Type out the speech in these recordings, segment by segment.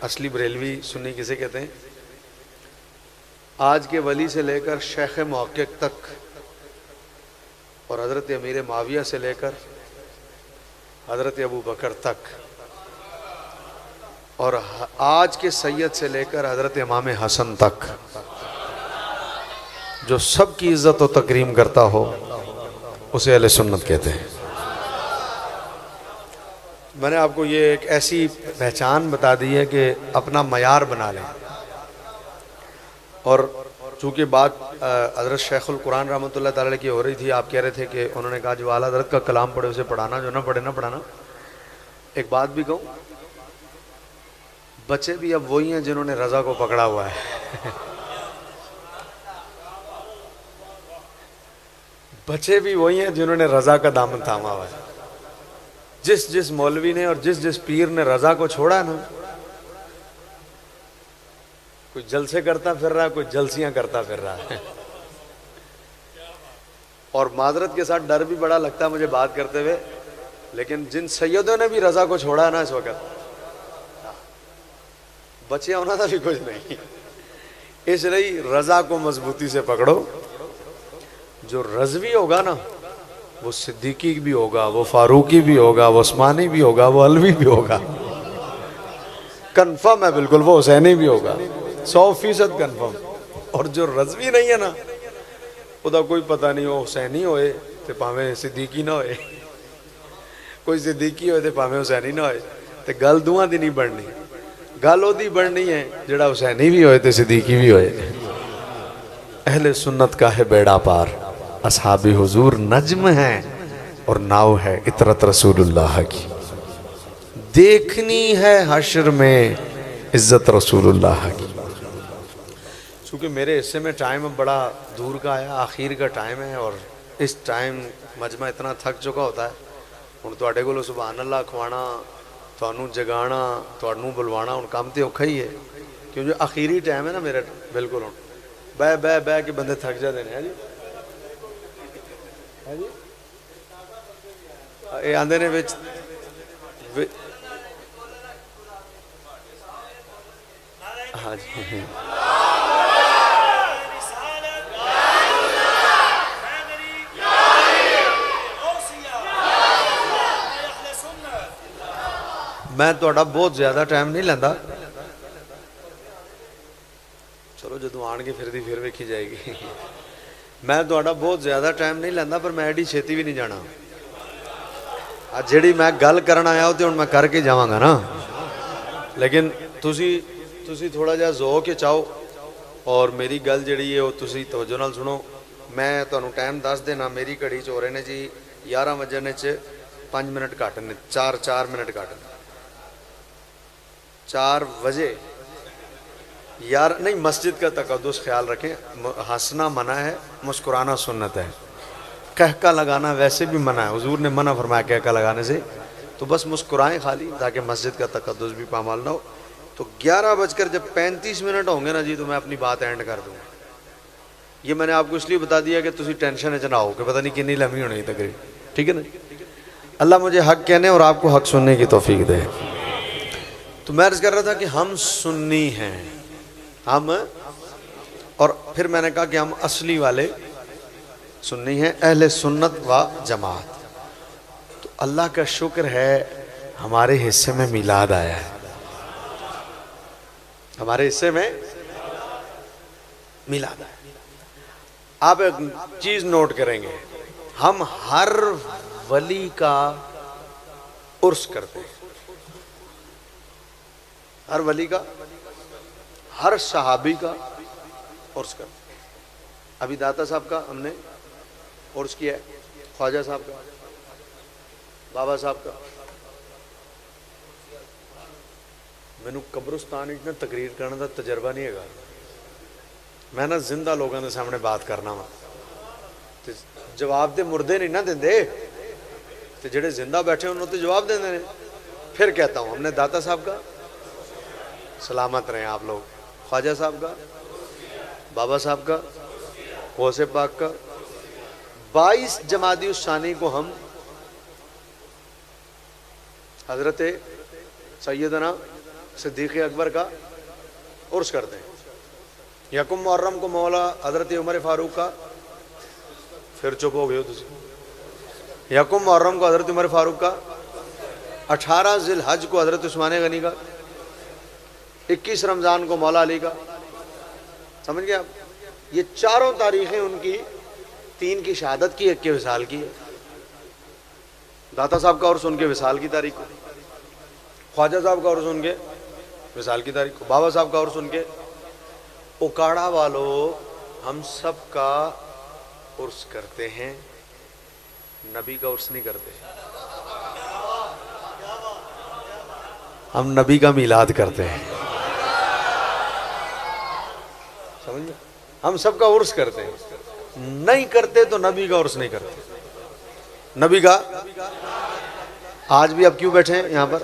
اصلی بریلوی سنی کسے کہتے ہیں؟ آج کے ولی سے لے کر شیخ محقق تک اور حضرت امیر معاویہ سے لے کر حضرت ابو بکر تک اور آج کے سید سے لے کر حضرت امام حسن تک جو سب کی عزت و تکریم کرتا ہو اسے اہل سنت کہتے ہیں۔ میں نے آپ کو یہ ایک ایسی پہچان بتا دی ہے کہ اپنا معیار بنا لیں۔ اور چونکہ بات حضرت شیخ القرآن رحمۃ اللہ تعالی کی ہو رہی تھی، آپ کہہ رہے تھے کہ انہوں نے کہا جو اعلیٰ حضرت کا کلام پڑھے اسے پڑھانا، جو نہ پڑھے نہ پڑھانا۔ ایک بات بھی کہوں، بچے بھی اب وہی ہیں جنہوں نے رضا کو پکڑا ہوا ہے۔ بچے بھی وہی ہیں جنہوں نے رضا کا دامن تھاما ہوا ہے۔ جس مولوی نے اور جس پیر نے رضا کو چھوڑا نا، کوئی جلسے کرتا پھر رہا ہے، کوئی جلسیاں کرتا پھر رہا ہے۔ اور معذرت کے ساتھ ڈر بھی بڑا لگتا ہے مجھے بات کرتے ہوئے، لیکن جن سیدوں نے بھی رضا کو چھوڑا ہے نا اس وقت، بچے ہونا تھا بھی کچھ نہیں۔ اس لیے رضا کو مضبوطی سے پکڑو۔ جو رضوی ہوگا نا وہ صدیقی بھی ہوگا، وہ فاروقی بھی ہوگا، وہ عثمانی بھی ہوگا، وہ علوی بھی ہوگا، کنفرم ہے بالکل، وہ حسینی بھی ہوگا، 100% کنفرم۔ اور جو رضوی نہیں ہے نا وہ کوئی پتہ نہیں، وہ حسینی ہوئے تو پاویں صدیقی نہ ہوئے، کوئی صدیقی ہوئے تو پاویں حسینی نہ ہوئے، تو گل دوہاں دی نہیں بڑھنی، گل وہ دی بڑھنی ہے جڑا حسینی بھی ہوئے تو صدیقی بھی ہوئے۔ اہل سنت کا ہے بیڑا پار، اصحاب حضور نجم ہیں اور ناؤ ہے عطرت رسول اللہ کی، دیکھنی ہے حشر میں عزت رسول اللہ کی۔ چونکہ میرے حصے میں ٹائم بڑا دور کا آیا، آخر کا ٹائم ہے، اور اس ٹائم مجمع اتنا تھک چکا ہوتا ہے، ہن تواڈے کولوں سبحان اللہ کھوانا، تانوں جگانا، تانوں بلوانا، ہن کام تے اوکھا ہی ہے، کیونکہ آخری ٹائم ہے نا میرا، بالکل ہن بہ کے بندے تھک جاتے ہیں۔ جی یہ آندے نے وچ ہاں جی میں تہاڈا بہت زیادہ ٹائم نہیں لیندا، چلو جدوں آن کے پھر ویکھی جائے گی۔ میں تہاڈا بہت زیادہ ٹائم نہیں لیندا، پر میں ایڈی چھیتی بھی نہیں جانا۔ جیڑی میں گل کرن آیا ہوں تے ہن میں کر کے جاواں گا نا، لیکن تسی تھوڑا جہا ذوق کے چاہو اور میری گل جیڑی ہے وہ تسی توجہ نال سنو۔ میں تانوں ٹائم دس دینا، میری گھڑی چ ہو رہے نے جی 11 بجنے چ 5 منٹ گھٹ نے، 4 منٹ گھٹ، 4 بجے یار نہیں، مسجد کا تقدس خیال رکھیں، ہنسنا منع ہے، مسکرانا سنت ہے، کہکا لگانا ویسے بھی منع ہے، حضور نے منع فرمایا کہکا لگانے سے، تو بس مسکرائیں خالی تاکہ مسجد کا تقدس بھی پامال نہ ہو۔ تو 11:35 ہوں گے نا جی تو میں اپنی بات اینڈ کر دوں گا۔ یہ میں نے آپ کو اس لیے بتا دیا کہ تسی ٹینشن نہ ہو کہ پتہ نہیں کنی لمحی ہونی تقریب، ٹھیک ہے نا؟ اللہ مجھے حق کہنے اور آپ کو حق سننے کی توفیق دے۔ تو میں عرض کر رہا تھا کہ ہم سنی ہیں، ہم، اور پھر میں نے کہا کہ ہم اصلی والے سنی ہیں، اہل سنت و جماعت۔ تو اللہ کا شکر ہے ہمارے حصے میں میلاد آیا ہے، ہمارے حصے میں میلاد آیا۔ آپ ایک چیز نوٹ کریں گے، ہم ہر ولی کا عرس کرتے ہیں، ہر ولی کا، ہر صحابی کا عرس کرتے ہیں۔ ابھی داتا صاحب کا ہم نے عرس کیا ہے، خواجہ صاحب کا، بابا صاحب کا۔ مینوں قبرستان اتنا تقریر کرنے کا تجربہ نہیں ہے، میں نا زندہ لوگوں کے سامنے بات کرنا وا، جواب دے مردے نہیں نہ دیں، تو جڑے زندہ بیٹھے انہوں تو جواب دیں دے۔ پھر کہتا ہوں ہم نے داتا صاحب کا، سلامت رہیں آپ لوگ، خواجہ صاحب کا، بابا صاحب کا، غوث پاک کا۔ 22 جمادی الثانی کو ہم حضرت سیدنا صدیق اکبر کا عرس کرتے ہیں. یکم محرم کو مولا حضرت عمر فاروق کا, پھر چپ ہو گئے ہو تسی. یکم محرم کو حضرت عمر فاروق کا, 18 ذی الحج کو حضرت عثمان غنی کا, 21 رمضان کو مولا علی کا. سمجھ گئے آپ؟ یہ چاروں تاریخیں ان کی, 3 کی شہادت کی, 1 کے وصال کی ہے. داتا صاحب کا عرس ان کے وصال کی تاریخ کو, خواجہ صاحب کا عرس ان کے وصال کی تاریخ کو, بابا صاحب کا عرس ان کے. اکاڑا والو ہم سب کا عرس کرتے ہیں, نبی کا عرس نہیں کرتے. ہم نبی کا میلاد کرتے ہیں. سمجھے؟ ہم سب کا عرس کرتے ہیں, نہیں کرتے تو نبی کا عرس نہیں کرتے. نبی کا آج بھی اب کیوں بیٹھے ہیں یہاں پر,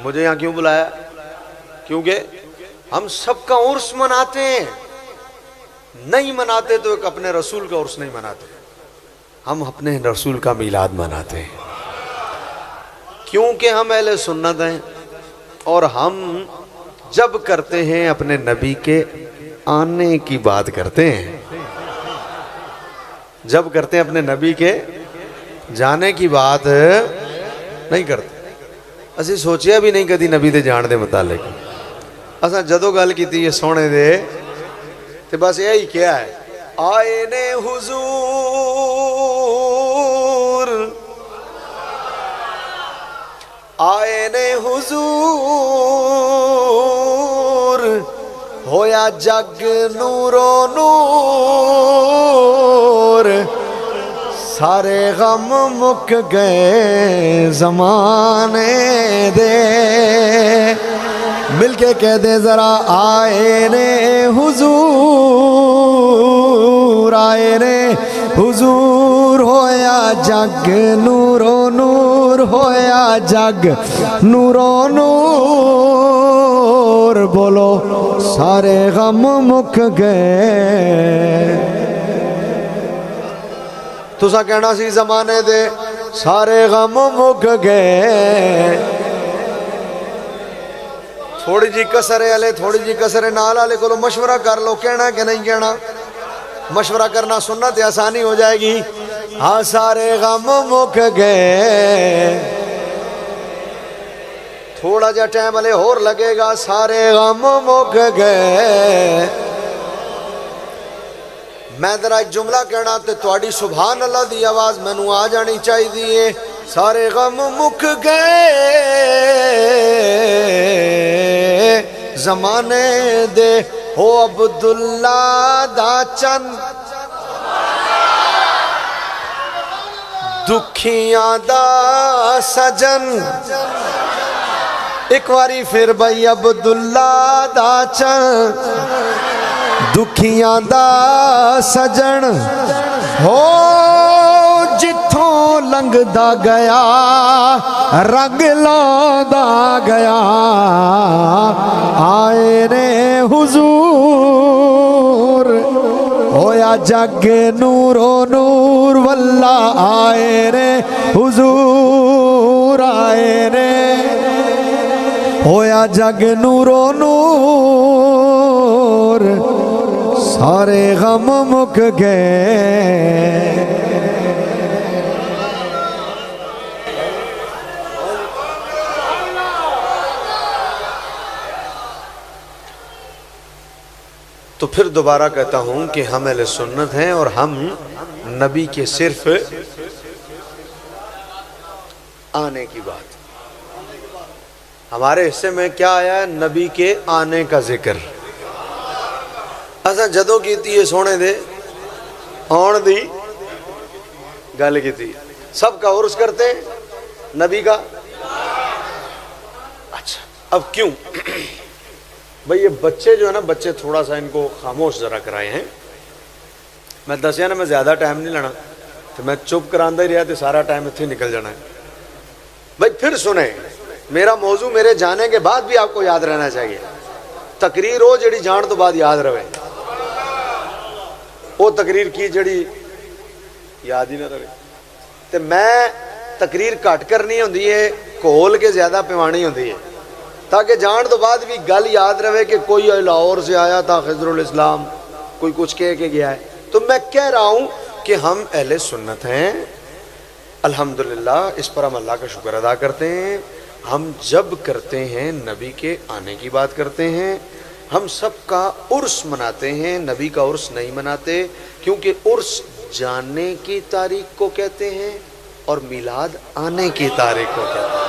مجھے یہاں کیوں بلایا؟ کیونکہ ہم سب کا عرس مناتے ہیں. نہیں مناتے تو ایک اپنے رسول کا عرس نہیں مناتے, ہم اپنے رسول کا میلاد مناتے ہیں. کیونکہ ہم اہل سنت ہیں, اور ہم جب کرتے ہیں اپنے نبی کے آنے کی بات کرتے ہیں. جب کرتے ہیں اپنے نبی کے جانے کی بات نہیں کرتے. اسی سوچیا بھی نہیں کدی نبی دے جان دے متعلق. اساں جدو گل کیتی ہے سونے دے تے بس یہی کیا ہے, آئے نے حضور, آئے نے حضور, ہویا جگ نورو نور, سارے غم مک گئے زمانے دے. مل کے کہہ دے ذرا, آئے نے حضور, آئے نے حضور, ہویا جگ نورو نور, ہویا جگ نورو نور, بولو سارے غم مک گئے. تسا کہنا سی زمانے دے سارے غم مک گئے. تھوڑی جی کسرے والے, تھوڑی جی کسرے نال والے کو مشورہ کر لو, کہنا کہ نہیں کہنا. مشورہ کرنا سنت آسانی ہو جائے گی. ہاں سارے غم مک گئے. تھوڑا جا ٹائم والے اور لگے گا, سارے غم مک گئے. میں ذرا ایک جملہ کہنا تے تواڈی سبحان اللہ دی آواز مینوں آ جانی چاہیے. سارے غم مک گئے زمانے دے, ہو عبداللہ دا چن, دکھیاں دا سجن. ایک واری پھر بھائی, عبداللہ دا چن, دکھیاں دا سجن, ہو جتھوں لنگ دا گیا رنگ لادا گیا. آئے نے حضور, ہویا جگ نورو نور, واللہ آئے نے حضور, آئے نے ہویا جگ نورو نور, سارے غم مک گئے. تو پھر دوبارہ کہتا ہوں کہ ہم اہل سنت ہیں, اور ہم نبی کے صرف آنے کی بات, ہمارے حصے میں کیا آیا ہے؟ نبی کے آنے کا ذکر. اساں جدوں کیتی ہے سونے دے آن دی گل کیتی. سب کا عرس کرتے ہیں, نبی کا. اچھا اب کیوں بھئی یہ بچے جو ہے نا, بچے تھوڑا سا ان کو خاموش ذرا کرائے ہیں. میں دسیا نا میں زیادہ ٹائم نہیں لینا, تو میں چپ کراندہ ہی رہا تو سارا ٹائم اتنے نکل جانا ہے. بھئی پھر سنیں, میرا موضوع میرے جانے کے بعد بھی آپ کو یاد رہنا چاہیے. تقریر ہو جڑی جان تو بعد یاد رہے, وہ تقریر کی جڑی یاد ہی نہ رہے. تو میں تقریر کٹ کرنی ہوندی ہے, کھول کے زیادہ پیوانی ہوندی ہے. تاکہ جان تو بعد بھی گل یاد رہے کہ کوئی لاہور سے آیا تھا خضر الاسلام، کوئی کچھ کہہ کے گیا ہے. تو میں کہہ رہا ہوں کہ ہم اہل سنت ہیں، الحمدللہ اس پر ہم اللہ کا شکر ادا کرتے ہیں. ہم جب کرتے ہیں نبی کے آنے کی بات کرتے ہیں. ہم سب کا عرس مناتے ہیں، نبی کا عرس نہیں مناتے، کیونکہ عرس جانے کی تاریخ کو کہتے ہیں اور میلاد آنے کی تاریخ کو کہتے ہیں.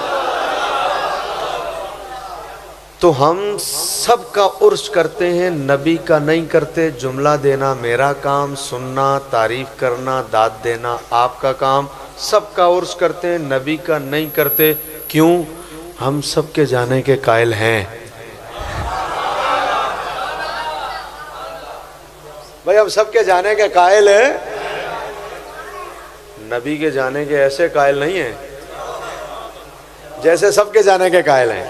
تو ہم سب کا عرس کرتے ہیں، نبی کا نہیں کرتے. جملہ دینا میرا کام، سننا، تعریف کرنا، داد دینا آپ کا کام. سب کا عرس کرتے ہیں، نبی کا نہیں کرتے. کیوں؟ ہم سب کے جانے کے قائل ہیں. بھائی ہم سب کے جانے کے قائل ہیں، نبی کے جانے کے ایسے قائل نہیں ہیں جیسے سب کے جانے کے قائل ہیں.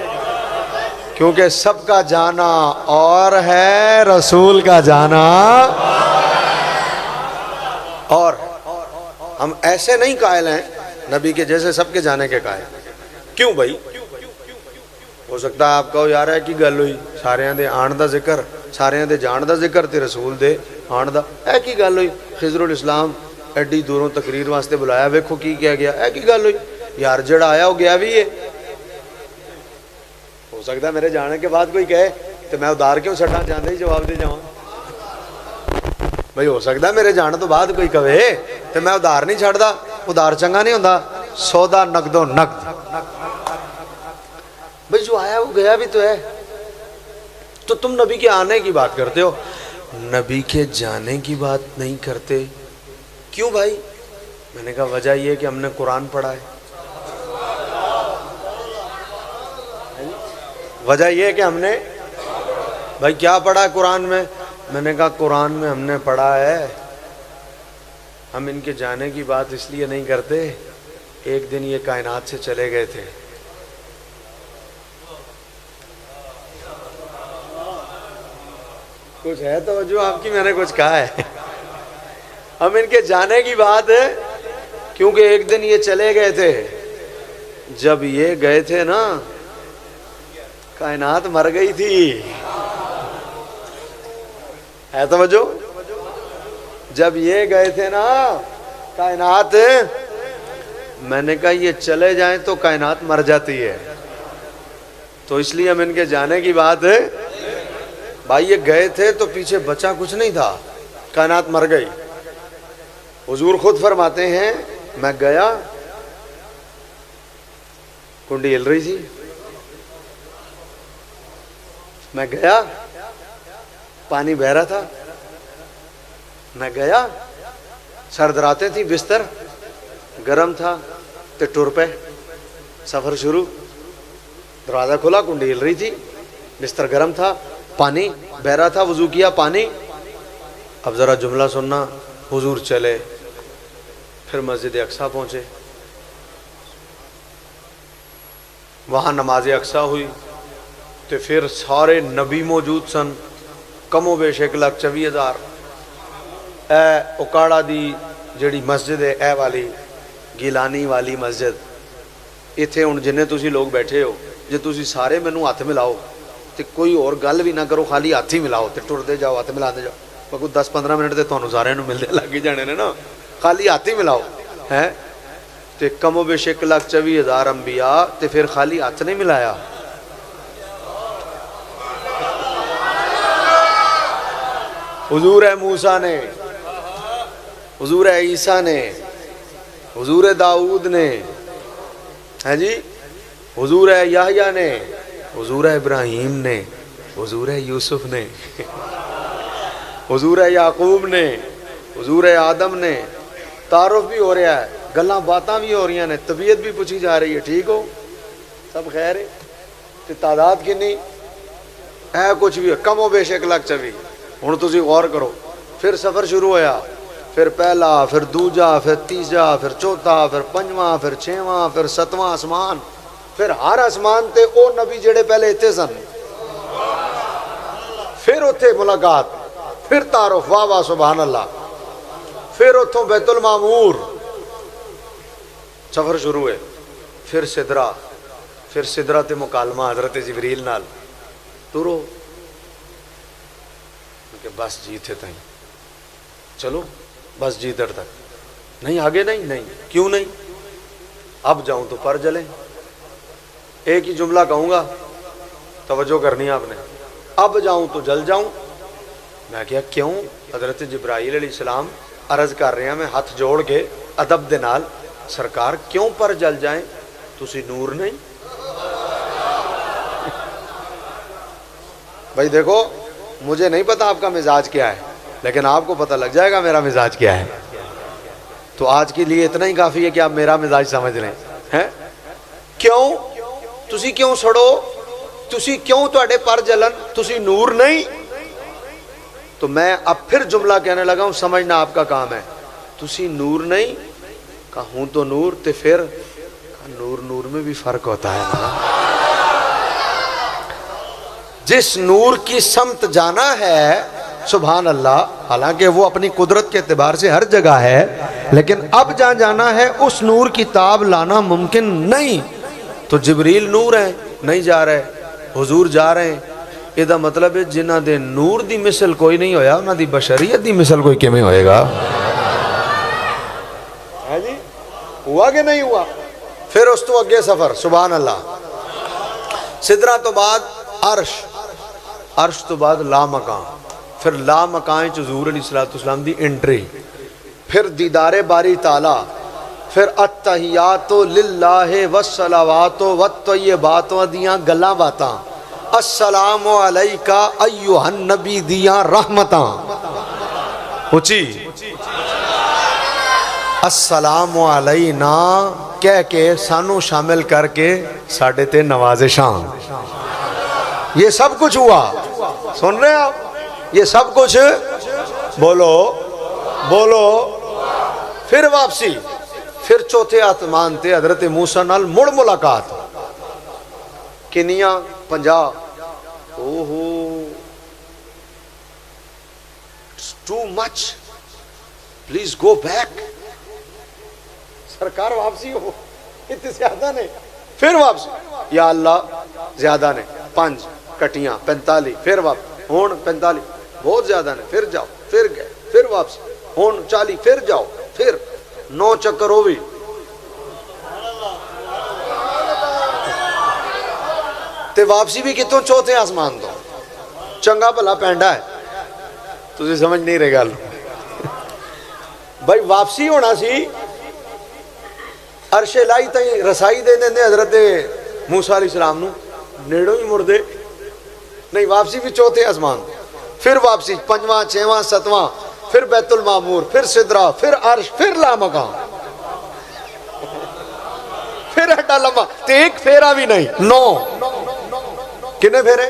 کیونکہ سب کا جانا اور ہے، رسول کا جانا اور. ہم ایسے نہیں قائل ہیں نبی کے جیسے سب کے جانے کے قائل. کیوں بھائی؟ ہو سکتا ہے آپ کہو یار ہے کی گل ہوئی، سارے دے آن دا ذکر، سارے دے جان دا ذکر تے رسول دے آن دا اے کی گل ہوئی؟ خضر الاسلام ایڈی دوروں تقریر واسطے بلایا، ویکھو کی کہہ گیا، اے کی گل ہوئی؟ یار جڑا آیا وہ گیا بھی ہے. ہو سکتا ہے میرے جانے کے بعد کوئی کہے تو میں ادار کیوں چھٹا جاندے ہی جواب دے جاؤں. بھائی ہو سکتا ہے میرے جانے تو بعد کوئی کہے تو میں ادار نہیں چھڑدا. ادار چنگا نہیں ہوندا، سودا نقد و نقد. بھائی جو آیا وہ گیا بھی تو ہے. تو تم نبی کے آنے کی بات کرتے ہو، نبی کے جانے کی بات نہیں کرتے. کیوں بھائی؟ میں نے کہا وجہ یہ کہ ہم نے قرآن پڑھا ہے. وجہ یہ کہ ہم نے بھائی کیا پڑھا ہے قرآن میں؟ میں نے کہا قرآن میں ہم نے پڑھا ہے ہم ان کے جانے کی بات اس لیے نہیں کرتے، ایک دن یہ کائنات سے چلے گئے تھے. کچھ ہے تو جو آپ کی، میں نے کچھ کہا ہے. ہم ان کے جانے کی بات ہے کیونکہ ایک دن یہ چلے گئے تھے. جب یہ گئے تھے نا کائنات مر گئی تھی. ہے توجہ؟ جب یہ گئے تھے نا کائنات، میں نے کہا یہ چلے جائیں تو کائنات مر جاتی ہے، تو اس لیے ہم ان کے جانے کی بات ہے. بھائی یہ گئے تھے تو پیچھے بچا کچھ نہیں تھا، کائنات مر گئی. حضور خود فرماتے ہیں میں گیا، کنڈی ہل رہی تھی، میں گیا پانی بہ رہا تھا، میں گیا سرد راتیں تھی، بستر گرم تھا تو ٹر پہ سفر شروع. دروازہ کھلا، کنڈی ہل رہی تھی، بستر گرم تھا، پانی بہ رہا تھا، وضو کیا پانی. اب ذرا جملہ سننا. حضور چلے، پھر مسجد اقصیٰ پہنچے، وہاں نماز اقصیٰ ہوئی تو پھر سارے نبی موجود سن، کم و بیش 1,24,000. اے اکاڑا دی جڑی مسجد ہے، اے والی گیلانی والی مسجد، اتنے ہوں جنہیں تسی لوگ بیٹھے ہو، جے تسی سارے مینوں ہاتھ ملاؤ تو کوئی اور گل بھی نہ کرو، خالی ہاتھ ہی ملاؤ تو ٹردے جاؤ، ہاتھ ملاتے جاؤ. کوئی 10-15 منٹ تو تمہیں سارے ملتے لگ ہی جانے نے نا، خالی ہاتھ ہی ملاؤ ہے. تو کم و بیش 1,24,000 انبیاء تو پھر خالی ہاتھ نہیں ملایا. حضور موسیٰ نے، حضور عیسیٰ نے، حضور داؤد نے، ہے جی، حضور یحییٰ نے، حضور ابراہیم نے، حضور یوسف نے، حضور یعقوب نے، حضور آدم نے. تعارف بھی ہو رہا ہے، گلاں باتاں بھی ہو رہی ہیں، طبیعت بھی پوچھی جا رہی ہے، ٹھیک ہو سب خیر ہے. تو تعداد کنی ہے؟ کچھ بھی کم و بیش 1,24,000. ہوں تسی غور کرو. پھر سفر شروع ہویا، پھر پہلا، پھر دوجا، پھر تیجا، پھر چوتھا، پھر پنجواں، پھر چھواں، پھر ستواں آسمان. پھر ہر آسمان تے او نبی جڑے پہلے اتنے سن، پھر اتنے ملاقات، پھر تعارف، واہ واہ سبحان اللہ. پھر اتوں بیت المعمور، سفر شروع ہے. پھر سدرہ، پھر سدرت مکالمہ حضرت جبریل نال ترو کہ بس جی تھے تائیں چلو بس جی ادھر تک نہیں آگے نہیں کیوں نہیں اب جاؤں تو پر جلیں ایک ہی جملہ کہوں گا توجہ کرنی ہے آپ نے اب جاؤں تو جل جاؤں میں کیا کیوں حضرت جبرائیل علیہ السلام عرض کر رہے ہیں میں ہاتھ جوڑ کے ادب دے نال سرکار کیوں پر جل جائیں تسی نور نہیں بھائی دیکھو مجھے نہیں پتا آپ کا مزاج کیا ہے لیکن آپ کو پتہ لگ جائے گا میرا مزاج کیا ہے تو آج کے لیے اتنا ہی کافی ہے کہ آپ میرا مزاج سمجھ لیں ہیں کیوں تسی کیوں سڑو تسی کیوں تواڈے پر جلن تسی نور نہیں تو میں اب پھر جملہ کہنے لگا ہوں سمجھنا آپ کا کام ہے تسی نور نہیں کہا ہوں تو نور تے پھر نور میں بھی فرق ہوتا ہے نا جس نور کی سمت جانا ہے سبحان اللہ حالانکہ وہ اپنی قدرت کے اعتبار سے ہر جگہ ہے لیکن اب جہاں جانا ہے اس نور کی تاب لانا ممکن نہیں تو جبریل نور ہیں نہیں جا رہے حضور جا رہے ہیں یہ مطلب ہے جنہ دے نور دی مثل کوئی نہیں ہویا انہ دی بشریت دی مثل کوئی کیمیں ہوئے گا ہے جی ہوا کہ نہیں ہوا پھر اس تو اگے سفر سبحان اللہ سدرہ تو بعد عرش تو بعد لا مکان پھر لا مکان حضور علیہ السلام دی انٹری پھر دیدار باری تعالی پھر التحیات للہ والصلوات والطیبات دیاں گلاں باتاں السلام علیکہ ایوہ النبی دیاں رحمتاں اچھی السلام علینا کہہ کے سانو شامل کر کے ساڑھے تے نوازشاں یہ سب کچھ ہوا سن رہے ہیں آپ یہ سب کچھ بولو پھر واپسی پھر چوتھے آسمان تے حضرت موسیٰ نال مڑ ملاقات کنیاں 50 اوہو it's too much please go back سرکار واپسی ہو اتنے زیادہ نہیں پھر واپسی یا اللہ زیادہ نہیں 5 کٹیاں 45 پھر واپس ہون 45 بہت زیادہ نہیں پھر جاؤ پھر گئے پھر واپسی ہون 40 پھر جاؤ پھر 9 چکر ہو بھی تے واپسی بھی کتوں چوتھے آسمان تو چنگا بھلا پینڈا ہے تجھے سمجھ نہیں رہے گا بھائی واپسی ہونا سی عرش الہی تائیں رسائی دے دیں حضرت موسیٰ علیہ السلام نو نیڑوں ہی مردے نہیں واپسی بھی چوتھے آسمان پھر واپسی 5واں 6واں 7واں پھر بیت المعمور پھر سدرہ پھر عرش پھر لا مقام پھر ہٹا لمبا ایک پھیرا بھی نہیں 9 کنے پھیرے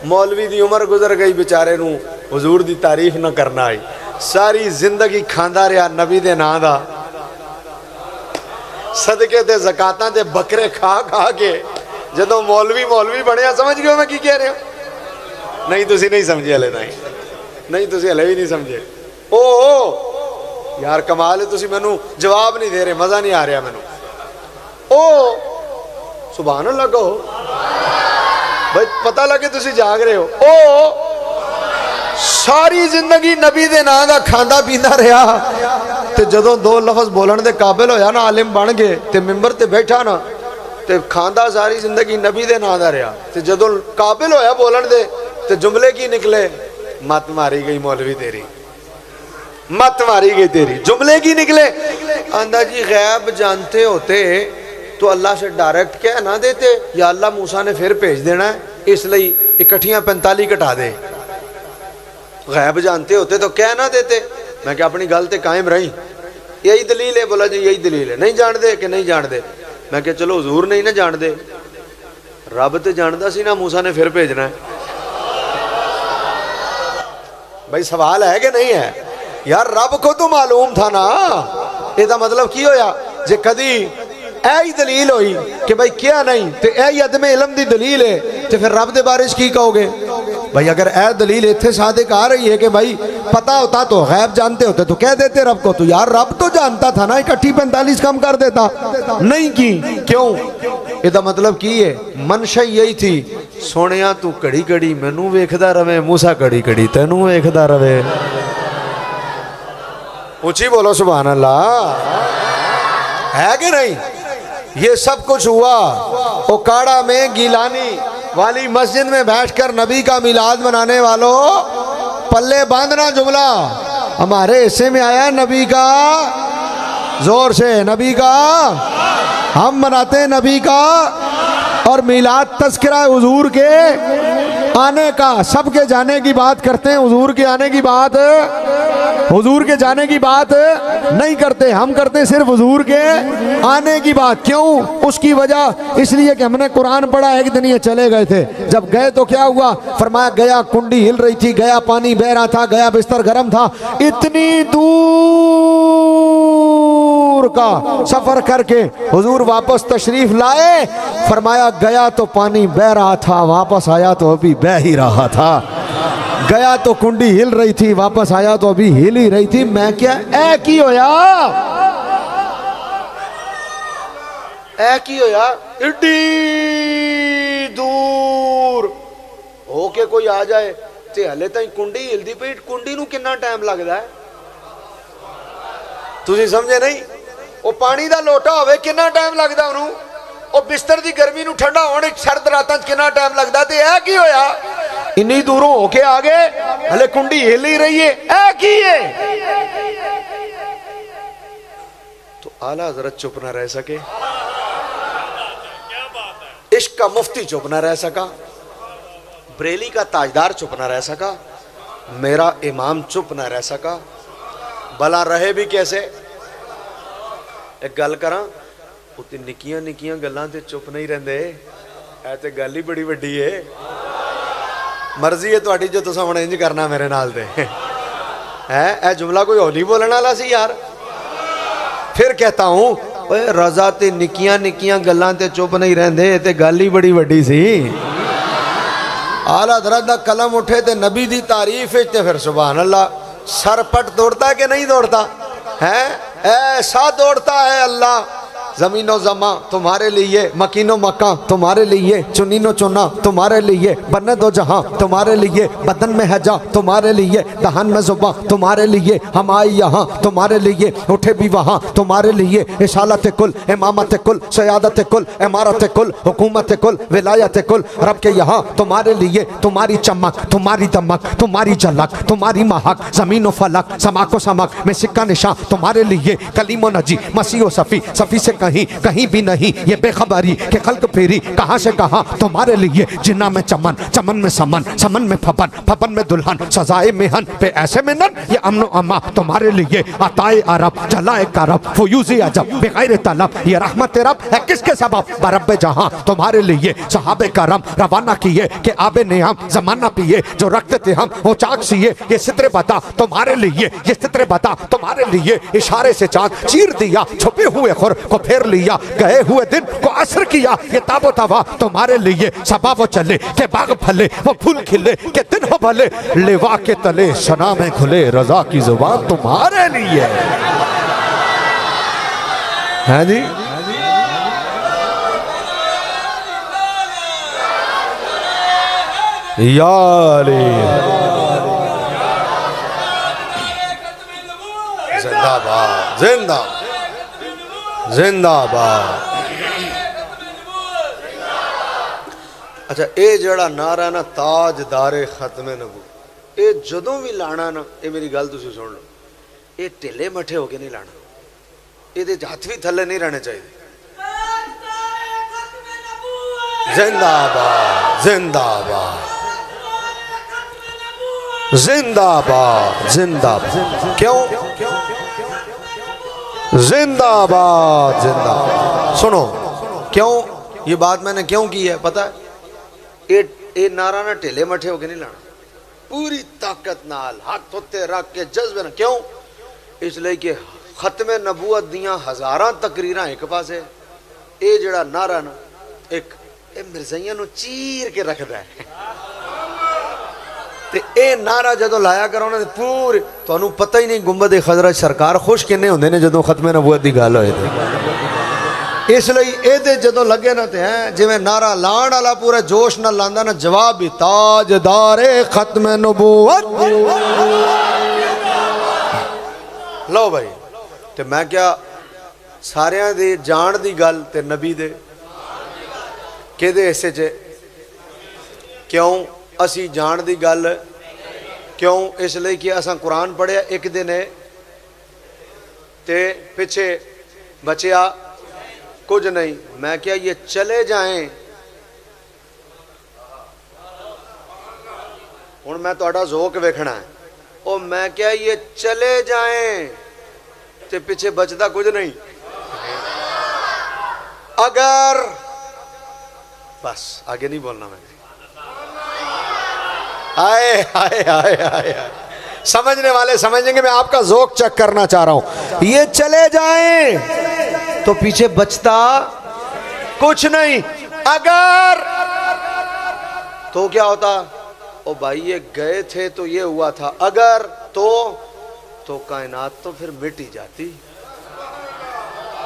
مولوی دی عمر گزر گئی بیچارے نو حضور دی تعریف نہ کرنا آئی ساری زندگی کھاندہ رہا نبی دے نا دا صدقے دے زکاتاں دے بکرے کھا کے جدوں مولوی بنے سمجھ گئے میں کی کہہ رہے ہوں نہیں تسی نہیں سمجھے ہلے نہیں تسی ہلے بھی نہیں سمجھے او یار کمال ہے تسی مینوں جواب نہیں دے رہے مزہ نہیں آ رہا مینوں او سبحان اللہ کہو بھائی پتہ لگے تسی جاگ رہے ہو او ساری زندگی نبی دے نا دا کھاندا پیندا رہا تے جدوں 2 لفظ بولن دے قابل ہویا نا عالم بن گئے تے ممبر تے بیٹھا نا تے کھاندا ساری زندگی نبی دے نا دا رہا تے جدوں قابل ہویا بولن دے تے جملے کی نکلے مت ماری گئی مولوی تیری مت ماری گئی تیری جملے کی نکلے آندہ جی غیب جانتے ہوتے تو اللہ سے ڈائریکٹ کہہ نہ دیتے یا اللہ موسیٰ نے پھر بھیج دینا ہے اس لئی اکٹھیاں 45 کٹا دے غیب جانتے ہوتے تو کہہ نہ دیتے میں کہ اپنی گل تے قائم رہی یہی دلیل ہے بولا جی یہی دلیل ہے نہیں جان دے کہ نہیں جان دے میں کہ چلو حضور نہیں نہ جان دے رب تے جاندہ سی نا موسیٰ نے پھر بھیجنا ہے بھائی سوال ہے کہ نہیں ہے یار رب کو تو معلوم تھا نا یہ دا مطلب کی ہویا جے کدی اے ہی دلیل ہوئی کہ بھائی کیا نہیں تے اے ہی عدم علم دی دلیل ہے تے پھر رب دے بارے کی کہو گے؟ بھائی اگر اے دلیل اتھے صادق آ رہی ہے کہ بھائی پتا ہوتا تو غیب جانتے ہوتے تو کہہ دیتے رب کو، تو یار رب تو جانتا تھا نا، 41-45 کم کر دیتا، نہیں کی، کیوں؟ یہ مطلب کی ہے منشا یہی تھی، سونیاں تو کڑی کڑی مینوں ویکھدا رہے، موسیٰ کڑی کڑی تینوں ویکھدا رہے۔ اونچی بولو سبحان اللہ، ہے کہ نہیں؟ یہ سب کچھ ہوا اوکاڑا میں گیلانی والی مسجد میں بیٹھ کر نبی کا میلاد منانے والوں پلے باندھنا جملہ ہمارے حصے میں آیا نبی کا، زور سے نبی کا، ہم مناتے ہیں نبی کا، اور میلاد تذکرہ حضور کے آنے کا، سب کے جانے کی بات کرتے ہیں، حضور کے آنے کی بات، حضور کے جانے کی بات نہیں کرتے، ہم کرتے ہیں صرف حضور کے آنے کی بات۔ کیوں؟ اس کی وجہ اس لیے کہ ہم نے قرآن پڑھا، ایک دن یہ چلے گئے تھے، جب گئے تو کیا ہوا؟ فرمایا گیا کنڈی ہل رہی تھی، گیا پانی بہ رہا تھا، گیا بستر گرم تھا، اتنی دور کا سفر کر کے حضور واپس تشریف لائے، فرمایا گیا تو پانی بہ رہا تھا، واپس آیا تو ابھی بہ ہی رہا تھا، گیا تو کنڈی ہل رہی تھی، واپس آیا تو ابھی ہل ہی رہی تھی، میں کیا اے کی ہویا، اے کی ہویا، اڈی دور ہو کے کوئی آ جائے تے ہلے تائیں کنڈی ہلدی پئی، کنڈی نو کنا ٹائم لگدا ہے؟ تسی سمجھے نہیں؟ وہ پانی دا لوٹا ہوئے کنا ٹائم لگدا انہوں، وہ بستر دی گرمی نو ٹھنڈا ہونے سرد راتاں کنا ٹائم لگدا، تے اے کی ہویا انی دوروں ہو کے آگے ہلے کنڈی ہل ہی رہی ہے، اے کی ہے؟ تو اعلیٰ حضرت چپ نہ رہ سکے، عشق کا مفتی چپ نہ رہ سکا، بریلی کا تاجدار چپ نہ رہ سکا، میرا امام چپ نہ رہ سکا، بلا رہے بھی کیسے؟ ایک گل کراں، اُتے نکیاں نکیاں گلاں تے چپ نہیں رہندے، اے تے گل ہی بڑی وڈی ہے، مرضی ہے تہاڈی جو تساں ہن انج کرنا میرے نال تے اے جملہ کوئی ہولی بولن والا سی یار۔ پھر کہتا ہوں اوے رضا تے نکیاں نکیاں گلاں تے چپ نہیں رہندے، تے گل ہی بڑی وڈی سی۔ اعلیٰ حضرت دا قلم اٹھے تے نبی دی تعریف تے پھر سبحان اللہ سر پٹ دوڑتا ہے کہ نہیں دوڑتا ہے؟ ایسا دوڑتا ہے اللہ، زمین و زمان تمہارے لیے، مکین و مکان تمہارے لیے، چنین و چنا تمہارے لیے، بنے دو جہاں تمہارے لیے، بدن میں ہے جا تمہارے لیے، دہن میں زبان تمہارے لیے، ہم آئے یہاں تمہارے لیے، اٹھے بھی وہاں تمہارے لیے، رسالت کل، امامت کل، سیادت کل، امارت کل، حکومت کل، ولایت کل، رب کے یہاں تمہارے لیے، تمہاری چمک، تمہاری دمک، تمہاری جھلک، تمہاری مہک، زمین و فلک، سماک و سمک میں سکہ نشان تمہارے لیے، کلیم و نجی، مسیح و صفی، صفی سے کہیں بھی نہیں یہ بے خبری کہ خلق پھیری کہاں سے کہاں تمہارے لیے، جنہ میں چمن، چمن میں سمن، سمن میں پھپن، پھپن میں دلہن، سزائے مہن پہ ایسے منن، یہ امن و اما تمہارے لیے، عطائے عرب، جلائے کرب، فیوزی عجب بغیر طلب، یہ رحمت رب ہے کس کے سبب، برب جہاں تمہارے لیے، صحابہ کرم روانہ کیے کہ آب نیام زمانہ پیے، جو رکھتے تھے ہم وہ چاک سیے، یہ ستر بتا تمہارے لیے، یہ ستر بتا تمہارے لیے، اشارے سے چاند چیر دیا، چھپے ہوئے خور کو پھیر لیا، گئے ہوئے دن کو عصر کیا، یہ تاب و توا تمہارے لیے، صبا وہ چلے کہ باغ پھلے، وہ پھول کھلے کہ دن ہو بھلے، لیوا کے تلے ثنا میں کھلے، رضا کی زبان تمہارے لیے۔ ہاں جی یا علی زندہ باد، زندہ زندہ باد۔ اچھا اے جڑا نعرہ نا تاجدار ختم نبوت، اے جدوں بھی لانا نا، اے میری گل تسی سن لو، اے ٹھلے مٹھے ہو کے نہیں لانا، اے دے ہاتھ بھی تھلے نہیں رہنے چاہیے۔ زندہ باد، زندہ باد، زندہ باد، زندہ باد، کیوں؟ زندہ باد، زندہ باد۔ سنو کیوں یہ بات میں نے کیوں کی ہے پتہ ہے؟ اے نعرہ نہ ٹھیلے مٹھے ہو کے نہیں لانا، پوری طاقت نال ہاتھ ہوتے رکھ کے جذبے نہ۔ کیوں؟ اس لئے کہ ختم نبوت دیاں ہزاراں تقریراں ایک پاس ہے، اے جڑا نعرہ نا ایک اے مرزائیاں نو چیر کے رکھدا ہے تے اے نعرہ جدوں لایا کرو نا پورے تانوں پتہ ہی نہیں گنبد خضرا سرکار خوش کنے ہوندے نے جدوں ختم نبوت دی گل ہوئے تے اس لئی اے دے جدوں لگے نا تے ہیں جویں نعرہ لان والا پورا جوش نال لاندا نا جواب بھی تاجدار ختم نبوت لو بھائی تے میں کیا ساریاں دی جان دی گل تے نبی دے کہ دے ایسے چے کیوں اسی جان دی گل کیوں اس لئے کہ اساں قرآن پڑھیا ایک دن ہے تے پچھے بچیا کچھ نہیں میں کیا یہ چلے جائیں ہن میں تہاڈا ذوق ویکھنا ہے او میں کیا یہ چلے جائیں تے پیچھے بچدا کچھ نہیں اگر بس آگے نہیں بولنا میں آئے آئے آئے آئے سمجھنے والے سمجھیں گے میں آپ کا ذوق چیک کرنا چاہ رہا ہوں یہ چلے جائیں تو پیچھے بچتا کچھ نہیں اگر تو کیا ہوتا او بھائی یہ گئے تھے تو یہ ہوا تھا اگر تو کائنات تو پھر مٹ ہی جاتی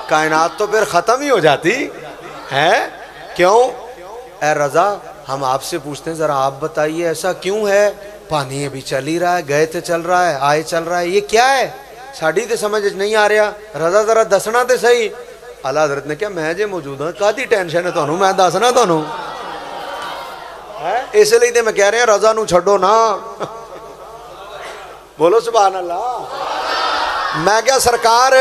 کائنات تو پھر ختم ہی ہو جاتی ہے کیوں اے رضا ہم آپ سے پوچھتے ہیں ذرا آپ بتائیے ایسا کیوں ہے پانی ابھی چل ہی رہا ہے گئے تھے چل رہا ہے آئے چل رہا ہے یہ کیا ہے ساڑھی تے سمجھ نہیں آ رہا رضا ذرا دسنا تے صحیح اللہ حضرت نے کیا میں جے موجود ہوں کہتی ٹینشن ہے تانوں میں دسنا تانوں اس لیے تے میں کہہ رہے ہیں رضا نو چھڈو نا بولو سبحان اللہ میں کیا سرکار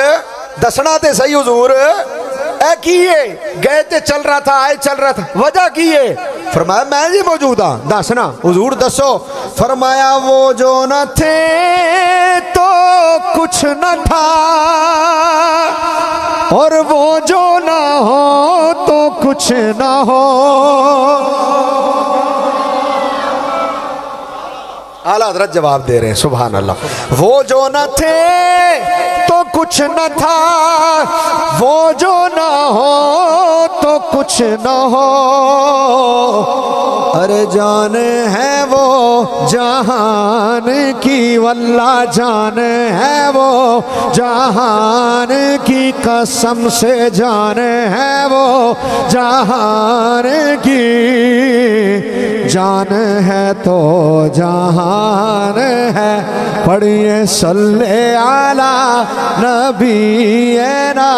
دسنا تے صحیح حضور اے کیے گئے تے چل رہا تھا آئے چل رہا تھا وجہ کیے فرمایا میں جی موجود ہاں دسنا حضور دسو فرمایا وہ جو نہ تھے تو کچھ نہ تھا اور وہ جو نہ ہو تو کچھ نہ ہو اعلیٰ حضرت جواب دے رہے ہیں سبحان اللہ وہ جو نہ تھے تو کچھ نہ تھا وہ جو نہ ہو تو کچھ نہ ہو ارے جان ہے وہ جہان کی واللہ جان ہے وہ جہان کی قسم سے جان ہے وہ جہان کی جان ہے تو جہان ہے پڑھیے صلی علی نبینا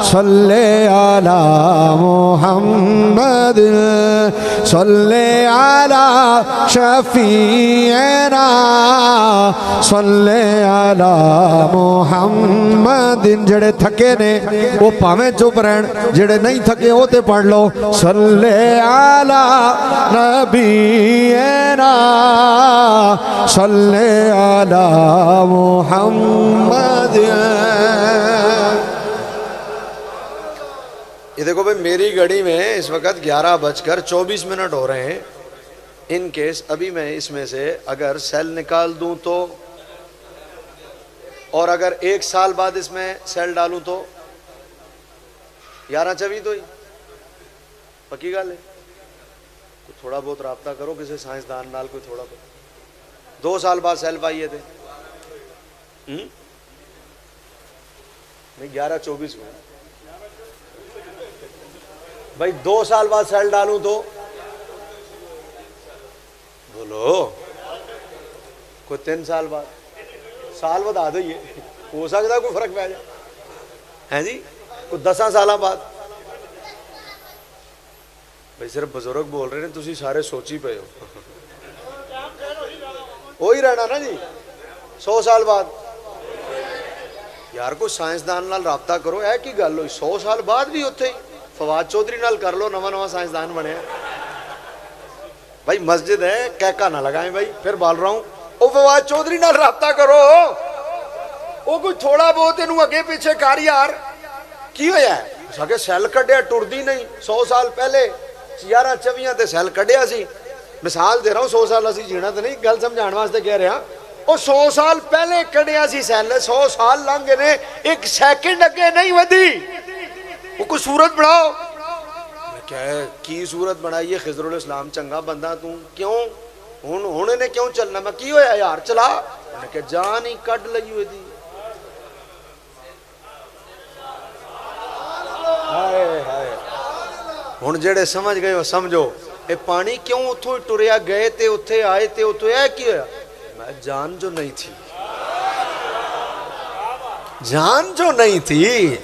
صلی علی محمد صلی علی شفیعنا صلی علی محمد جڑے تھکے نے وہ پاویں چپ رہن جڑے نہیں تھکے وہ تے پڑھ لو صلی علی نبینا صلی علی محمد یہ دیکھو بھئی میری گھڑی میں اس وقت 11:24 ہو رہے ہیں ان کیس ابھی میں اس میں سے اگر سیل نکال دوں تو اور اگر 1 سال بعد اس میں سیل ڈالوں تو 11:24 تو ہی پکی گل ہے تھوڑا بہت رابطہ کرو کسی سائنسدان نال کوئی تھوڑا بہت 2 سال بعد سیل پائیے تھے نہیں 11:24 میں بھائی 2 سال بعد سیل ڈالوں تو بولو کوئی 3 سال بعد سال بتا دو یہ ہو سکتا ہے کوئی فرق پہ جائے ہیں جی کوئی 10 سال بعد بھائی صرف بزرگ بول رہے ہیں تسی سارے سوچی پہ ہو وہی رہنا نا جی 100 سال بعد یار کوئی سائنسدان نال رابطہ کرو ہے کی گل ہوئی 100 سال بعد بھی ہوتے ہی فواد چودھری نال کر لو نواں سائنسدان بنے بھائی مسجد ہے کہکا نہ لگائیں بھائی پھر بول رہا ہوں او فواد چودھری نال رابطہ کرو وہ کوئی تھوڑا بہت انہوں اگے پیچھے کر یار کی ہویا ہے سکے سیل کڈیا ٹردی نہیں 100 سال پہلے 11:24 تے سیل کڈیا سی مثال دے رہا ہوں 100 سال اسی جینا تو نہیں گل سمجھان واسطے کہہ رہا وہ 100 سال پہلے کڈیا سی سیل 100 سال لنگ نے 1 سیکنڈ اگے نہیں ودی وہ کوئی صورت بڑھاؤ کیا ہے کی صورت بنائی ہے خضر الاسلام چنگا بندہ تو کیوں ہن نے کیوں چلنا میں کی ہویا یار چلا انہیں کہ جان ہی کڈ لئی ہوئی دی ہن جڑے سمجھ گئے ہو سمجھو اے پانی کیوں اتھوں ٹریا گئے تے اتھے آئے تے اتھے آئے کی ہویا میں جان جو نہیں تھی جان جو نہیں تھی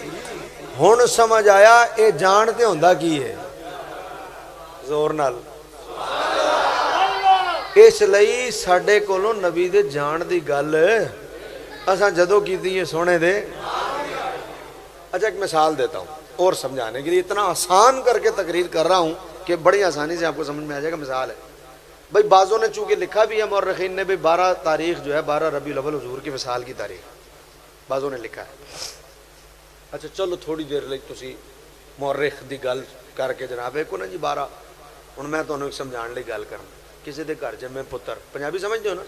ہن سمجھ آیا اے جان تے ہوندا کی ہے زور نال اس لئی ساڈے کولوں نبی دے جان دی گل اساں جدوں کیتی ہے سونے دے اچھا ایک مثال دیتا ہوں اور سمجھانے کے لیے اتنا آسان کر کے تقریر کر رہا ہوں کہ بڑی آسانی سے آپ کو سمجھ میں آ جائے گا مثال ہے بھائی بعضوں نے چونکہ لکھا بھی ہے مورخین نے بھی 12 تاریخ جو ہے 12 ربیع الاول حضور کی وصال کی تاریخ بعضوں نے لکھا ہے اچھا چلو تھوڑی دیر لئی تسی مورخ دی گل کر کے جناب ایک نا جی 12 ہن میں تانوں ایک سمجھان لئی گل کرنا کسی دے گھر جمے پتر پنجابی سمجھتے ہو نا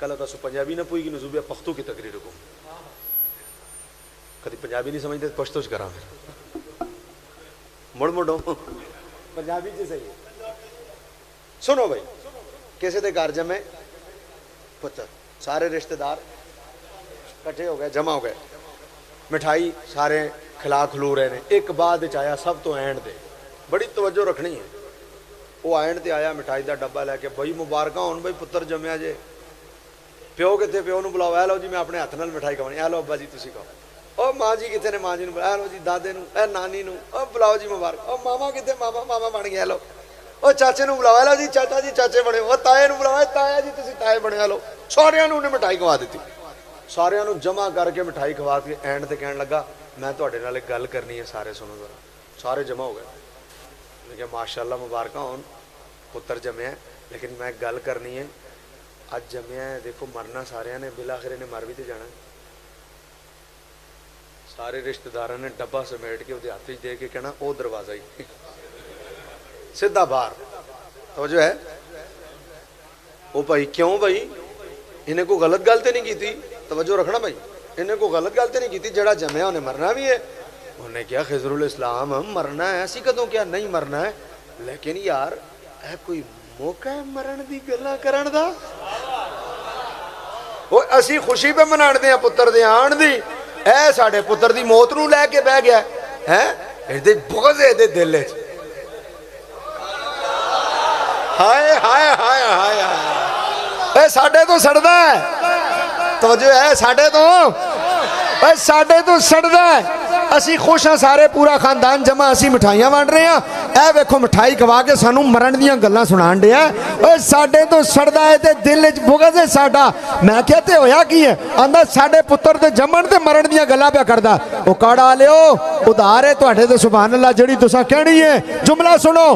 کل تاسو پنجابی نہ پوئی گی نزوبیا پختو کی تقریر کو کدی پنجابی نہیں سمجھتے پشتو چ کراں پھر مڑو پنجابی جی صحیح سنو بھائی کسی دے گھر جمے پتر سارے رشتہ دار کٹھے ہو گئے جمع ہو گئے مٹھائی سارے کھلا کھلو رہے ہیں ایک بعد آیا سب تو اینڈ دے بڑی توجہ رکھنی ہے وہ اینڈ تے آیا مٹھائی دا ڈبا لے کے بھائی مبارکاں ہون بھائی پتر جمیا جے پیو کتے پیو نو بلاؤ اے لو جی میں اپنے ہاتھ نال مٹھائی کھوانی اے لو ابا جی تسی کھاؤ او ماں جی کتے نے ماں جی نو اے لو جی دادے نو اے نانی نو او بلاؤ جی مبارک او ماما کتے ماما بن گیا لو او چاچے نو بلاؤ اے لو جی چاچا جی چاچے بنے او تائے نو بلاؤ تایا جی تسی تائے بنے لو سارے نو نے مٹھائی کھوا دیتی سارے نو جمع کر کے مٹھائی کھوا کے اینڈ تے کہن لگا میں تواڈے نال ایک گل کرنی ہے سارے سنو ذرا سارے جمع ہو گئے میں کہ ماشاءاللہ مبارکاں ہون پتر جمیا لیکن میں گل کرنی ہے اج جمیا ہے دیکھو مرنا سارے نے بالآخر نے مر بھی تے جانا سارے رشتہ داراں نے ڈبا سمیٹ کے وہ ہاتھ دے کے کہنا او دروازہ ہی سیدھا باہر توجہ ہے او بھائی کیوں بھائی انہیں کوئی غلط گل تے نہیں کیتی توجہ رکھنا بھائی انہیں کوئی غلط گل تے نہیں کیتی جڑا جمیا انہیں مرنا بھی ہے انہیں کیا خضر الاسلام مرنا ہے اسی کدوں کیا نہیں مرنا ہے لیکن یار اے کوئی موقع ہے مرن دی گلاں کرن دا وہ اسی خوشی پہ منان دے ہیں پتر دے آن دی اے ساڑھے پتر دی موت نو لے کے بہ گیا ہے اے دے بغض ہے دے دل ہے ہائے ہائے ہائے ہائے اے ساڑھے تو سڑدا ہے توجہ ہے ساڑھے تو سڑدا ہے اسی خوش ہیں سارے پورا خاندان جمع اسی مٹھائیاں وانڈ رہے ہیں اے ویکھو مٹھائی کھوا کے سانو مرن دیاں گلاں سنان دے اے ساڈے تو سڑدا ہے تے دل وچ بغض ہے ساڈا میں کیا تے ہویا کی ہے آندا ساڈے پتر تے جمن تے مرن دیاں گلاں پیا کردا او کاڑا لیو ادھار ہے تواڈے تے سبحان اللہ جڑی تساں کہنی ہے جملہ سنو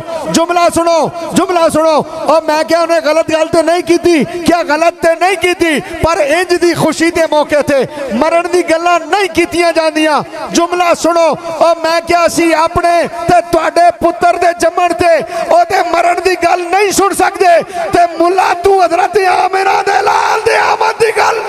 او میں کیا انہیں غلط گل تے نہیں کیتی کیا غلط تے نہیں کیتی پر انج دی خوشی دے موقع تے مرن دی گلاں نہیں کیتیاں جاندیاں جملہ سنو او میں کیا اسی اپنے تے تواڈے پتر دے جمن تے او تے مرن دی گل نہیں سن سکدے تے ملا تو حضرت آمنہ دے لال دے آمد دی گل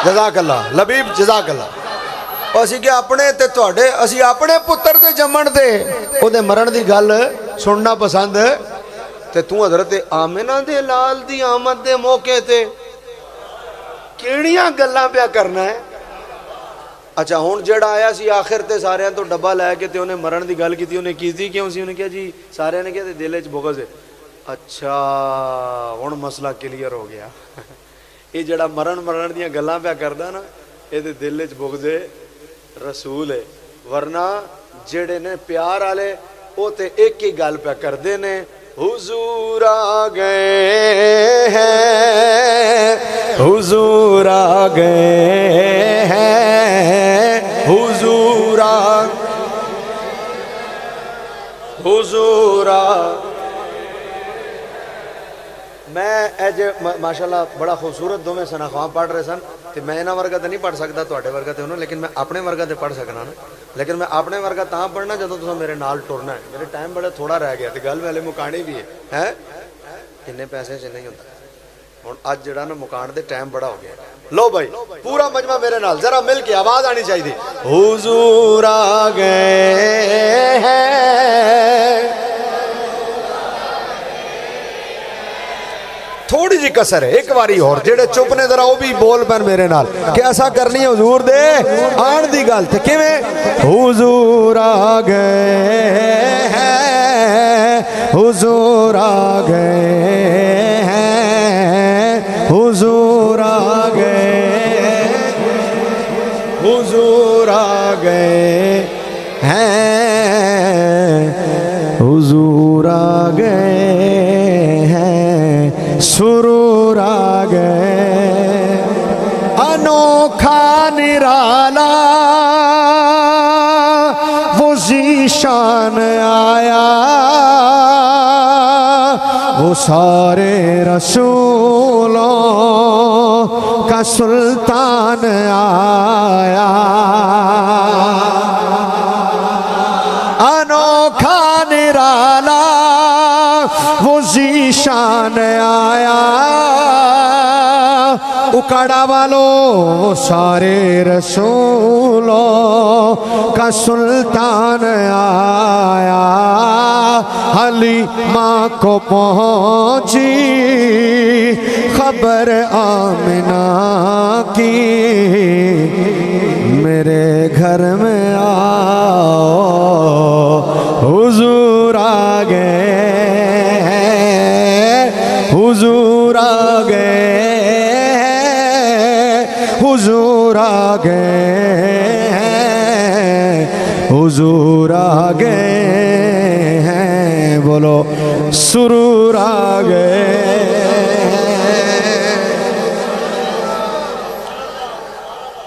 جزاک اللہ لبیب جزاک اللہ اسی کہ اپنے تے تواڈے اسی اپنے پتر دے جمن تے او دے مرن دی گل سننا پسند تے تو حضرت آمنہ دے لال دی آمد دے موقع تے کیڑیاں گلاں پیا کرنا ہے اچھا ہن جڑا آیا سی آخر تے سارے تو ڈبا لے کے تے انہیں مرن دی گل کیتی انہیں کیتی کیوں سی انہیں کیا جی سارے نے کہا تے دل وچ بغض ہے اچھا ہن مسئلہ کلیئر ہو گیا یہ جڑا مرن دیاں گلاں پیا کردا نا اے دے دل وچ بغض رسول ہے ورنہ جڑے نے پیار والے او تے ایک ہی گل پیا کردے نے حضور آ گئے ہیں حضور آ گئے ہیں حضور میں ماشاءاللہ بڑا خوبصورت دو میں سنا خواہ پڑھ رہے سن تو میں انہاں ورگا تو نہیں پڑھ سکتا تواڈے ورگا تے انہوں، لیکن میں اپنے ورگا تے پڑھ سکنا نا. لیکن میں اپنے ورگا تاں پڑھنا جدوں تساں میرے نال ٹرنا ہے. میرے ٹائم بڑا تھوڑا رہ گیا تے گل ویلے مکانی بھی ہے کنے پیسے چ نہیں ہوندا. ہن اج جڑا نا مکان دے ٹائم بڑا ہو گیا. لو بھائی پورا مجمع میرے نال ذرا مل کے آواز آنی چاہیے. حضور آ گئے ہیں. تھوڑی جی کسر ہے ایک باری اور جڑے چپ نے ذرا وہ بھی بول پن میرے نال کہ ایسا کرنی ہے حضور دے آن دی گل تے کیویں. حضور آ گئے ہیں حضور آ گئے ہیں حضور آ گئے حضور آ گئے ہیں حضور آ گئے ہیں سرور آ گئے. انوکھا نرالا وہ ذیشان آیا وہ سارے رسولوں کا سلطان آیا. انوکھا نرالا وہ ذیشان آیا اکڑا والو سارے رسولوں کا سلطان آیا. حلیمہ کو پہنچی خبر آمنہ کی میرے گھر میں آؤ حضور آ گئے حضور آ گئے حضور آ گئے حضور آ گئے ہیں. بولو سرور آ گئے.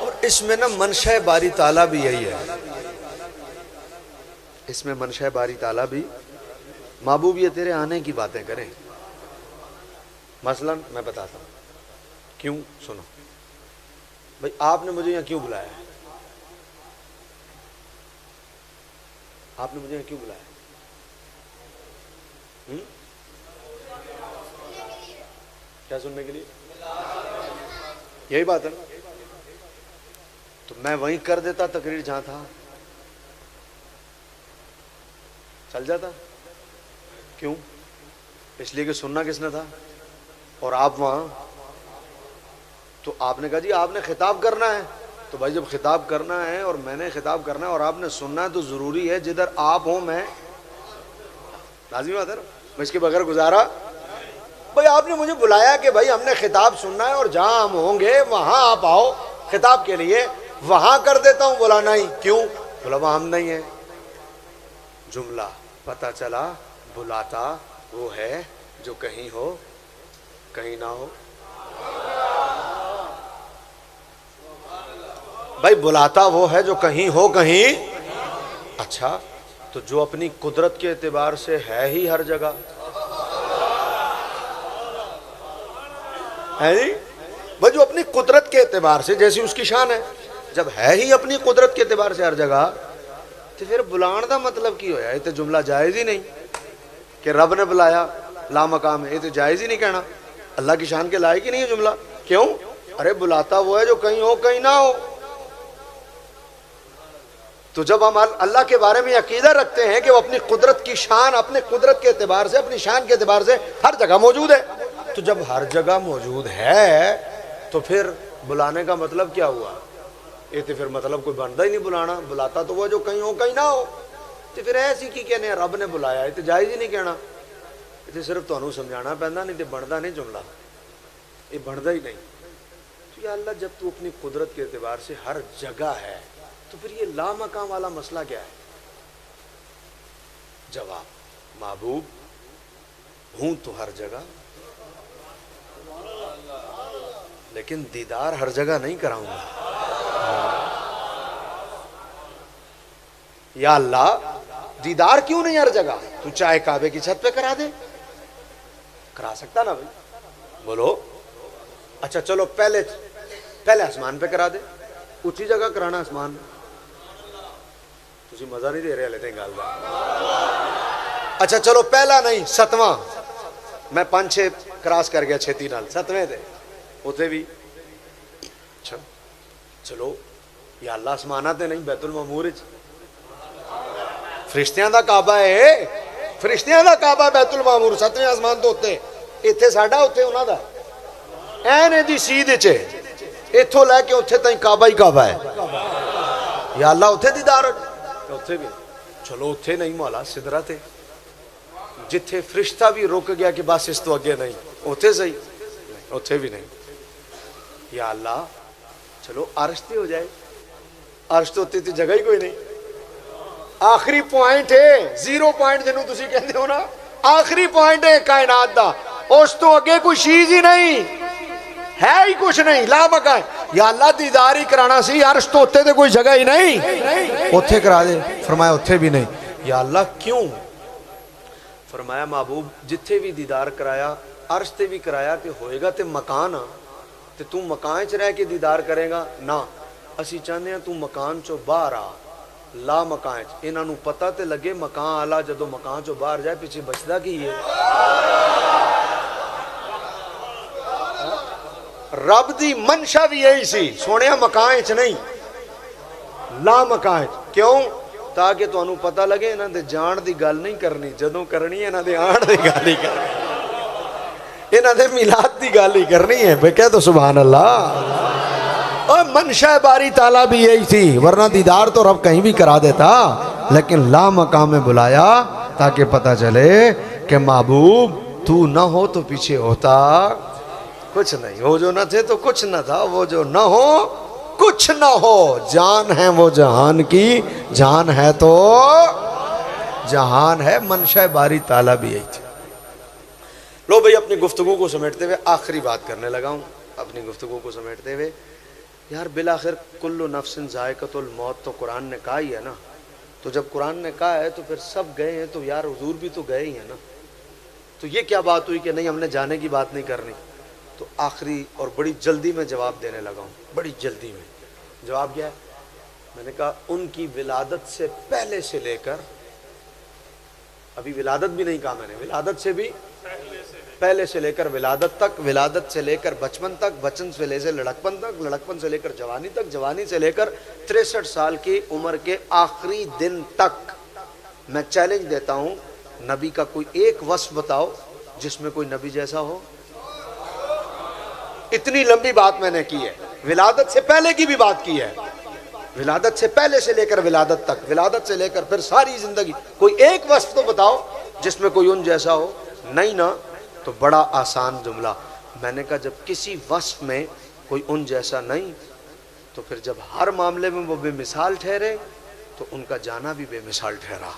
اور اس میں نا منشا باری تعالیٰ بھی یہی ہے. اس میں منشا باری تعالیٰ بھی محبوب یہ تیرے آنے کی باتیں کریں. مثلا میں بتاتا ہوں کیوں. سنو بھائی آپ نے مجھے یہاں کیوں بلایا ہے؟ آپ نے مجھے یہاں کیوں بلایا ہے؟ کیا سننے کے لیے؟ یہی بات ہے نا. تو میں وہیں کر دیتا تقریر جہاں تھا, چل جاتا. کیوں؟ اس لیے کہ سننا کس نے تھا اور آپ وہاں. تو آپ نے کہا جی آپ نے خطاب کرنا ہے, تو بھائی جب خطاب کرنا ہے اور میں نے خطاب کرنا ہے اور آپ نے سننا ہے تو ضروری ہے جدھر آپ ہوں میں لازمی بات ہے نا, میں اس کے بغیر گزارا. بھائی آپ نے مجھے بلایا کہ بھائی ہم نے خطاب سننا ہے اور جہاں ہم ہوں گے وہاں آپ آؤ خطاب کے لیے. وہاں کر دیتا ہوں بلانا ہی. کیوں؟ بولا وہاں ہم نہیں ہیں. جملہ پتہ چلا بلاتا وہ ہے جو کہیں ہو کہیں نہ ہو. بھائی بلاتا وہ ہے جو کہیں ہو کہیں. اچھا تو جو اپنی قدرت کے اعتبار سے ہے ہی ہر جگہ ہے جی. بھائی جو اپنی قدرت کے اعتبار سے جیسی اس کی شان ہے, جب ہے ہی اپنی قدرت کے اعتبار سے ہر جگہ, تو پھر بلان دا مطلب کی ہویا؟ یہ تو جملہ جائز ہی نہیں کہ رب نے بلایا لا مقام ہے. یہ تو جائز ہی نہیں کہنا, اللہ کی شان کے لائق ہی نہیں ہے جملہ. کیوں؟ ارے بلاتا وہ ہے جو کہیں ہو کہیں نہ ہو. تو جب ہم اللہ کے بارے میں عقیدہ رکھتے ہیں کہ وہ اپنی قدرت کی شان اپنے قدرت کے اعتبار سے اپنی شان کے اعتبار سے ہر جگہ موجود ہے, تو جب ہر جگہ موجود ہے تو پھر بلانے کا مطلب کیا ہوا؟ یہ تو پھر مطلب کوئی بنتا ہی نہیں بلانا. بلاتا تو وہ جو کہیں ہو کہیں نہ ہو. تو پھر ایسی کی کہنے رب نے بلایا, یہ تو جائز ہی نہیں کہنا. یہ تو صرف تمہیں سمجھانا پہنتا, نہیں تو بنتا نہیں جملہ, یہ بنتا ہی نہیں. تو یا اللہ جب تو اپنی قدرت کے اعتبار سے ہر جگہ ہے تو پھر یہ لا مقام والا مسئلہ کیا ہے؟ جواب محبوب ہوں تو ہر جگہ, لیکن دیدار ہر جگہ نہیں کراؤں گا. یا اللہ دیدار کیوں نہیں ہر جگہ؟ تو چاہے کعبے کی چھت پہ کرا دے, کرا سکتا نا بھائی. بولو. اچھا چلو پہلے پہلے آسمان پہ کرا دے, اچھی جگہ کرانا آسمان. تسی مزہ نہیں دے رہے ہلے گل کا. اچھا چلو پہلا نہیں, 7واں, میں 5-6 کراس کر گیا چھتی نال, 7ویں تے اتنے بھی. اچھا چلو یا اللہ آسمانہ تے نہیں, بیت المعمور فرشتیاں دا کعبہ ہے, فرشتیاں دا کعبہ بیت المعمور, 7ویں آسمان تو اتنے, اتنے ساڈا اتنے انہاں دا, این دی سیدھ وچ اتھوں لے کے اتنے تائیں کعبہ ہی کعبہ ہے. یا اللہ اتنے دیدار اتنے بھی. چلو اتنے نہیں مولا, سدرت ہے جتھے فرشتہ بھی رک گیا کہ بس اس تو اگے نہیں, اتنے صحیح, اتنے بھی نہیں. یا اللہ چلو عرش تے ہو جائے, عرش تو اتنے جگہ ہی کوئی نہیں. آخری پوائنٹ ہے, 0 پوائنٹ جنہوں تسی کہندے ہو نا, آخری پوائنٹ ہے کائنات دا, اس تو اگے کوئی چیز ہی نہیں ہے, ہی کچھ نہیں, لا بقا ہے. یا اللہ دیدار ہی کرانا سی, عرش تو اتنے تے کوئی جگہ ہی نہیں, اتنے کرا دے. فرمایا اتنے بھی نہیں. یا اللہ کیوں؟ فرمایا محبوب جتھے بھی دیدار کرایا, عرش تے بھی کرایا, تے ہوئے گا تے مکان آ, تے تو مکان چ رہ کے دیدار کرے گا نا, اسی چاہنے ہیں تو مکان چو باہر آ, لا مکان چ. انہاں نو پتہ تے لگے مکان آلا جدو مکان چو باہر جائے پیچھے بچدا کی ہے. رب دی منشا بھی یہی سی, سونیا مکان چ نہیں, لا مکان چ. کیوں؟ تاکہ تو انہوں پتہ لگے انہاں دے جان دی گل نہیں کرنی, جدوں کرنی ہے انہاں دے آن دی گل ہی کرنی, انہاں دے میلاد دی گل ہی کرنی ہے. بھئی کہہ تو سبحان اللہ. اور منشا باری تعالیٰ بھی یہی تھی, ورنہ دیدار تو رب کہیں بھی کرا دیتا, لیکن لا مقام میں بلایا تاکہ پتہ چلے کہ محبوب تو نہ ہو تو پیچھے ہوتا کچھ نہیں, وہ جو نہ تھے تو کچھ نہ تھا, وہ جو نہ ہو کچھ نہ ہو. جان ہے وہ جہان کی, جان ہے تو جہان ہے. منشا باری تعالیٰ بھی یہی تھی. لو بھئی اپنی گفتگو کو سمیٹتے ہوئے آخری بات کرنے لگا ہوں. اپنی گفتگو کو سمیٹتے ہوئے یار بالآخر کل نفس ذائقۃ الموت تو قرآن نے کہا ہی ہے نا, تو جب قرآن نے کہا ہے تو پھر سب گئے ہیں, تو یار حضور بھی تو گئے ہی ہیں نا. تو یہ کیا بات ہوئی کہ نہیں ہم نے جانے کی بات نہیں کرنی. تو آخری اور بڑی جلدی میں جواب دینے لگا ہوں, بڑی جلدی میں. جواب کیا ہے؟ میں نے کہا ان کی ولادت سے پہلے سے لے کر, ابھی ولادت بھی نہیں کہا میں نے, ولادت سے بھی پہلے سے لے کر ولادت تک, ولادت سے لے کر بچپن تک, بچپن سے لے سے لڑکپن تک, لڑکپن سے لے کر جوانی تک, جوانی سے لے کر 63 سال کی عمر کے آخری دن تک میں چیلنج دیتا ہوں, نبی کا کوئی ایک وصف بتاؤ جس میں کوئی نبی جیسا ہو. اتنی لمبی بات میں نے کی ہے, ولادت سے پہلے کی بھی بات کی ہے, ولادت سے پہلے سے لے کر ولادت تک, ولادت سے لے کر پھر ساری زندگی, کوئی ایک وصف تو بتاؤ جس میں کوئی ان جیسا ہو. نہیں نا, تو بڑا آسان جملہ. میں نے کہا جب کسی وصف میں کوئی ان جیسا نہیں, تو پھر جب ہر معاملے میں وہ بے مثال ٹھہرے تو ان کا جانا بھی بے مثال ٹھہرا.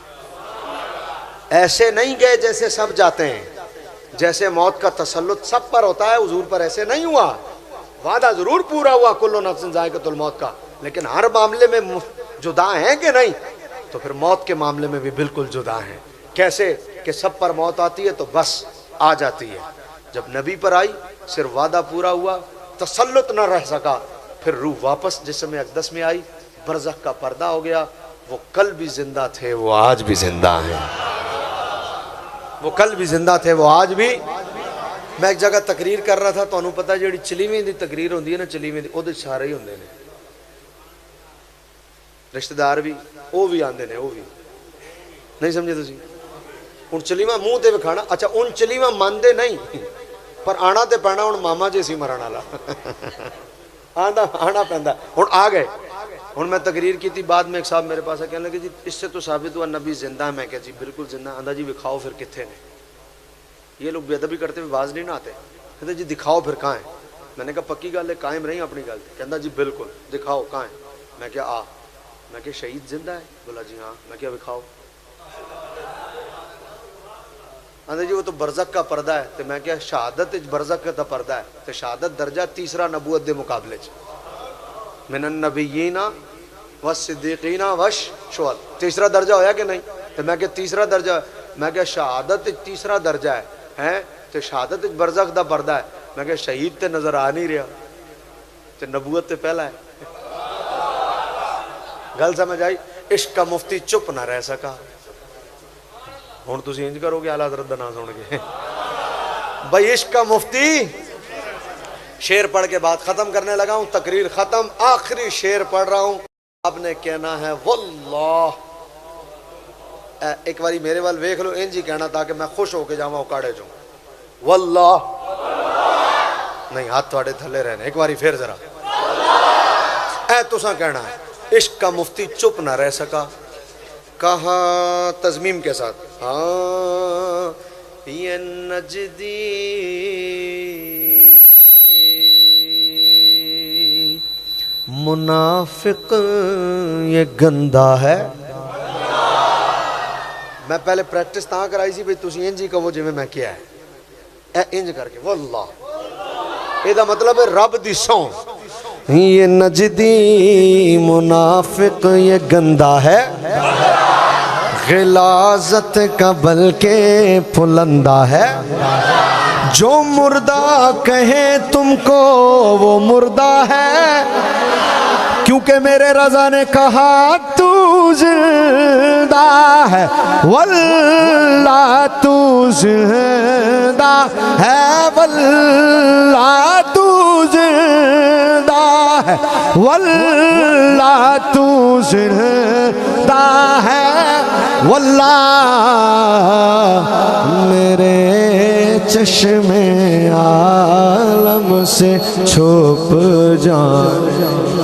ایسے نہیں گئے جیسے سب جاتے ہیں, جیسے موت کا تسلط سب پر ہوتا ہے, حضور پر ایسے نہیں ہوا. وعدہ ضرور پورا ہوا کل نفس ذائقۃ الموت کا, لیکن ہر معاملے میں جدا ہیں کہ نہیں, تو پھر موت کے معاملے میں بھی بالکل جدا ہیں. کیسے کہ سب پر موت آتی ہے تو بس آ جاتی ہے, جب نبی پر آئی صرف وعدہ پورا ہوا, تسلط نہ رہ سکا, پھر روح واپس جسم اقدس میں آئی, برزخ کا پردہ ہو گیا. وہ کل بھی زندہ تھے, وہ آج بھی زندہ ہیں. وہ کل بھی زندہ تھے, وہ آج بھی. میں ایک جگہ تقریر کر رہا تھا, تو انہوں پتہ جیڑی چلیویں دی تقریر ہوندی ہے نا, چلیویں دی, وہ سارے ہی ہوندے نے, رشتہ دار بھی, وہ بھی آندے نے, وہ بھی نہیں سمجھے تسی. ہن چلیواں منہ تے وکھانا, اچھا ان چلیواں مانتے نہیں, پر آنا تے پینا. ہن ماما جی سی مرن والا آنا پیندا. ہن آ گئے. ہن میں تقریر کی تھی, بعد میں ایک صاحب میرے پاس کہنے لگے جی اس سے تو ثابت ہوا نبی زندہ ہے. میں کہا جی بالکل زندہ. آندا جی دکھاؤ پھر کتنے نے. یہ لوگ بے ادبی کرتے ہوئے باز نہیں نہ آتے, کہتے جی دکھاؤ پھر کہاں ہیں. میں نے کہا پکی گل ہے, قائم رہی اپنی گل. کہندا جی بالکل دکھاؤ کہاں ہیں. میں کہا آ. میں کہا شہید زندہ ہے. بولا جی ہاں. میں کہا دکھاؤ. آندا جی وہ تو برزخ کا پردہ ہے. تو میں کہا شہادت برزخ کا پردہ ہے, تو شہادت درجہ تیسرا نبوت دے مقابلے چ, من النبیین والصدیقین والشہداء, تیسرا درجہ ہویا کہ نہیں. تو میں کہ تیسرا درجہ. میں کہ شہادت تیسرا درجہ ہے, تو شہادت برزخ دا پردہ ہے. میں کہ شہید تے نظر آ نہیں رہا. تے نبوت تے پہلا ہے. گل سمجھ آئی؟ عشق کا مفتی چپ نہ رہ سکا. ہوں تسی انج کرو گے اعلیٰ حضرت دا نام سن کے. بھائی عشق کا مفتی، شعر پڑھ کے بات ختم کرنے لگا ہوں، تقریر ختم. آخری شعر پڑھ رہا ہوں. آپ نے کہنا ہے واللہ. ایک باری میرے وال ویکھ لو، انج ہی کہنا تاکہ میں خوش ہو کے جاواں اکاڑے چوں. واللہ نہیں، ہاتھ تھوڑے تھلے رہنے. ایک باری پھر ذرا اے تساں کہنا ہے عشق کا مفتی چپ نہ رہ سکا. کہا تضمیم کے ساتھ، ہاں یہ نجدی منافق یہ گندا ہے. میں پہلے پریکٹس تاں کرائی سی بھئی تسی انج ہی کہو جویں میں کیا ہے. اے انج کر کے واللہ، اے دا مطلب ہے رب دی سوں. یہ نجدی منافق یہ گندا ہے، غلاظت کا بلکہ پھلندہ ہے. جو مردہ کہے تم کو وہ مردہ ہے، کیونکہ میرے رضا نے کہا تو زندہ ہے. واللہ تو زندہ ہے، واللہ تو زندہ ہے، واللہ تو زندہ ہے. واللہ میرے چشم عالم سے چھپ جان